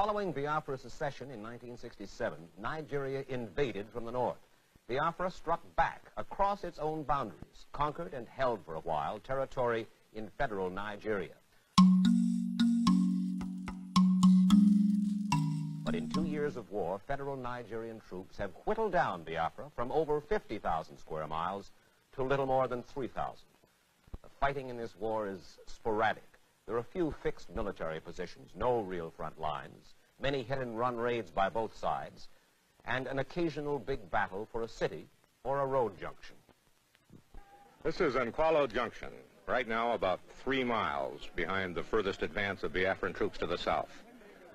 Following Biafra's secession in 1967, Nigeria invaded from the north. Biafra struck back across its own boundaries, conquered and held for a while territory in federal Nigeria. But in 2 years of war, federal Nigerian troops have whittled down Biafra from over 50,000 square miles to little more than 3,000. The fighting in this war is sporadic. There are few fixed military positions, no real front lines, many hit-and-run raids by both sides, and an occasional big battle for a city or a road junction. This is Nkwalo Junction, right now about 3 miles behind the furthest advance of Biafran troops to the south.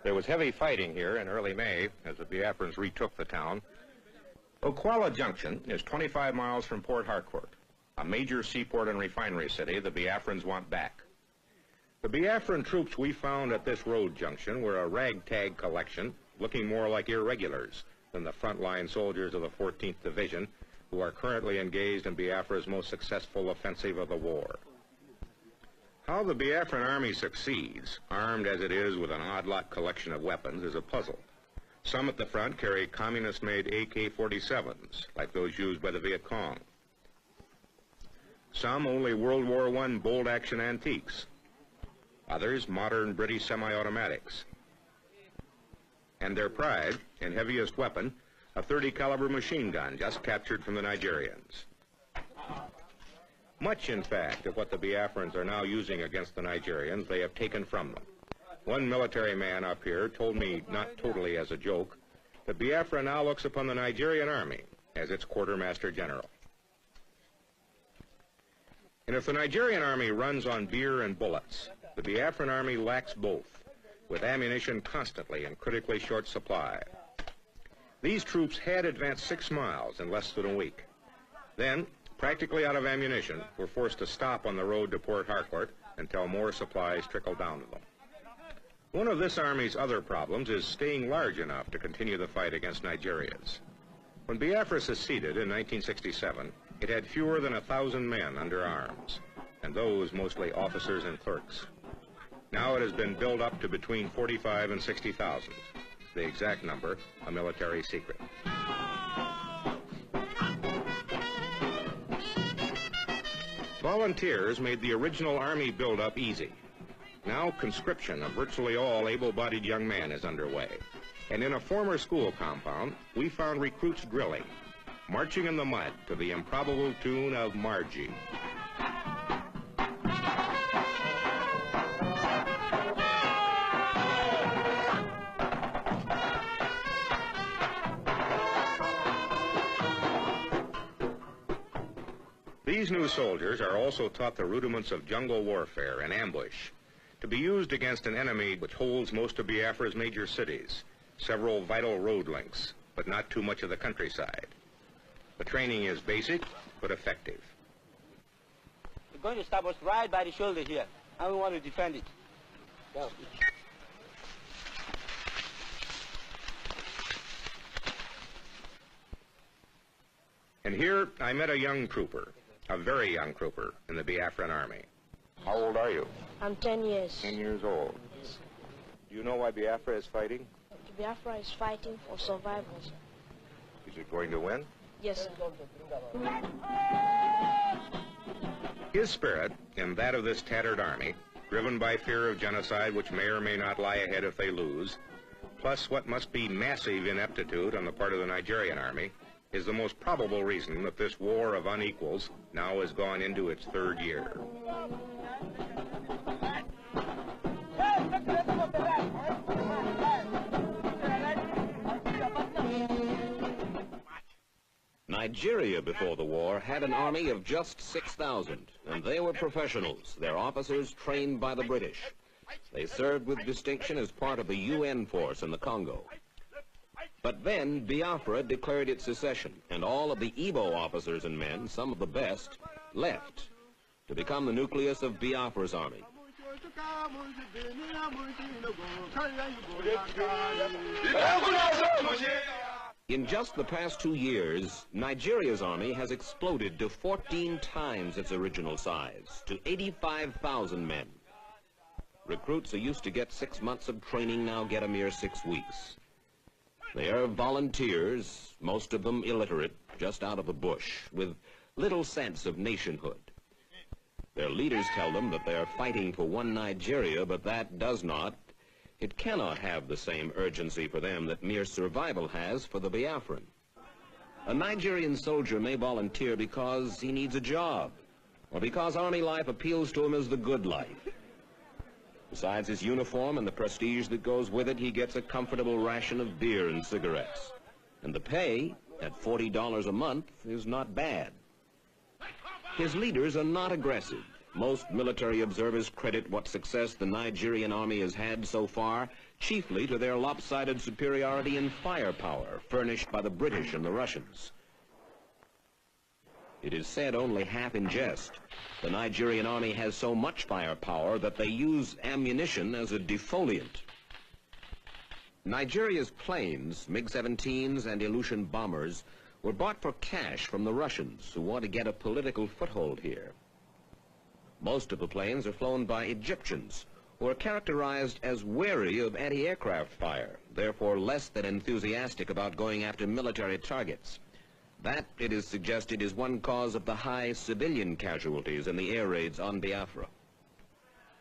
There was heavy fighting here in early May as the Biafrans retook the town. Nkwalo Junction is 25 miles from Port Harcourt, a major seaport and refinery city the Biafrans want back. The Biafran troops we found at this road junction were a ragtag collection looking more like irregulars than the frontline soldiers of the 14th Division who are currently engaged in Biafra's most successful offensive of the war. How the Biafran army succeeds, armed as it is with an odd-lot collection of weapons, is a puzzle. Some at the front carry communist-made AK-47s, like those used by the Viet Cong. Some only World War I bolt-action antiques. Others modern British semi-automatics. And their pride, and heaviest weapon, a .30 caliber machine gun just captured from the Nigerians. Much, in fact, of what the Biafrans are now using against the Nigerians, they have taken from them. One military man up here told me, not totally as a joke, that Biafra now looks upon the Nigerian army as its quartermaster general. And if the Nigerian army runs on beer and bullets, the Biafran army lacks both, with ammunition constantly in critically short supply. These troops had advanced 6 miles in less than a week. Then, practically out of ammunition, were forced to stop on the road to Port Harcourt until more supplies trickled down to them. One of this army's other problems is staying large enough to continue the fight against Nigerians. When Biafra seceded in 1967, it had fewer than 1,000 men under arms, and those mostly officers and clerks. Now it has been built up to between 45 and 60,000. The exact number, a military secret. Volunteers made the original army build-up easy. Now conscription of virtually all able-bodied young men is underway. And in a former school compound, we found recruits drilling, marching in the mud to the improbable tune of Margie. These new soldiers are also taught the rudiments of jungle warfare and ambush, to be used against an enemy which holds most of Biafra's major cities, several vital road links, but not too much of the countryside. The training is basic, but effective. We're going to stop us right by the shoulder here, and we want to defend it. Go. And here I met a young trooper, a very young trooper in the Biafran army. How old are you? I'm 10 years. 10 years old. Yes. Do you know why Biafra is fighting? Biafra is fighting for survival. Is it going to win? Yes, sir. His spirit, and that of this tattered army, driven by fear of genocide which may or may not lie ahead if they lose, plus what must be massive ineptitude on the part of the Nigerian army, is the most probable reason that this war of unequals now has gone into its 3rd year. Nigeria before the war had an army of just 6,000, and they were professionals, their officers trained by the British. They served with distinction as part of the UN force in the Congo. But then Biafra declared its secession, and all of the Igbo officers and men, some of the best, left to become the nucleus of Biafra's army. In just the past 2 years, Nigeria's army has exploded to 14 times its original size, to 85,000 men. Recruits who used to get 6 months of training now get a mere 6 weeks. They are volunteers, most of them illiterate, just out of the bush, with little sense of nationhood. Their leaders tell them that they are fighting for one Nigeria, but that does not, it cannot have the same urgency for them that mere survival has for the Biafran. A Nigerian soldier may volunteer because he needs a job, or because army life appeals to him as the good life. Besides his uniform and the prestige that goes with it, he gets a comfortable ration of beer and cigarettes. And the pay, at $40 a month, is not bad. His leaders are not aggressive. Most military observers credit what success the Nigerian army has had so far chiefly to their lopsided superiority in firepower furnished by the British and the Russians. It is said only half in jest. The Nigerian army has so much firepower that they use ammunition as a defoliant. Nigeria's planes, MiG-17s and Ilyushin bombers, were bought for cash from the Russians, who want to get a political foothold here. Most of the planes are flown by Egyptians, who are characterized as wary of anti-aircraft fire, therefore less than enthusiastic about going after military targets. That, it is suggested, is one cause of the high civilian casualties in the air raids on Biafra.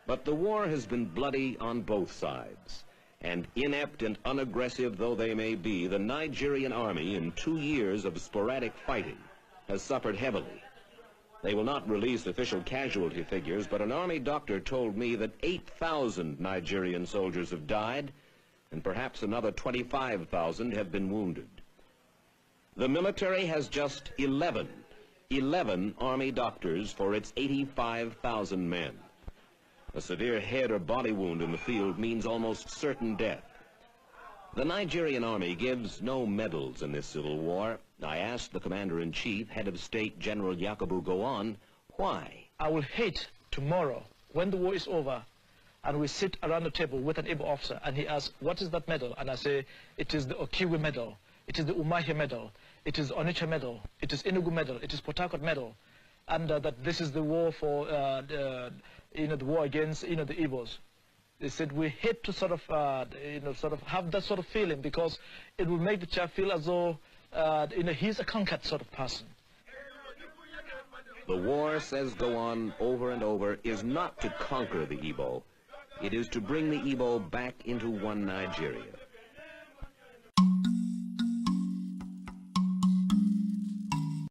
But the war has been bloody on both sides, and inept and unaggressive though they may be, the Nigerian army, in 2 years of sporadic fighting, has suffered heavily. They will not release official casualty figures, but an army doctor told me that 8,000 Nigerian soldiers have died, and perhaps another 25,000 have been wounded. The military has just 11 army doctors for its 85,000 men. A severe head or body wound in the field means almost certain death. The Nigerian army gives no medals in this civil war. I asked the commander-in-chief, head of state, General Yakubu Gowon, why? I will hate tomorrow, when the war is over, and we sit around the table with an Igbo officer, and he asks, what is that medal? And I say, it is the Okiwe medal, it is the Umahi medal, it is Onitsha medal, it is Enugu medal, it is Port Harcourt medal, and that this is the war for, the war against, the Igbos. They said we hate to sort of have that sort of feeling, because it will make the child feel as though, he's a conquered sort of person. The war, says Gowon over and over, is not to conquer the Igbo. It is to bring the Igbo back into one Nigeria.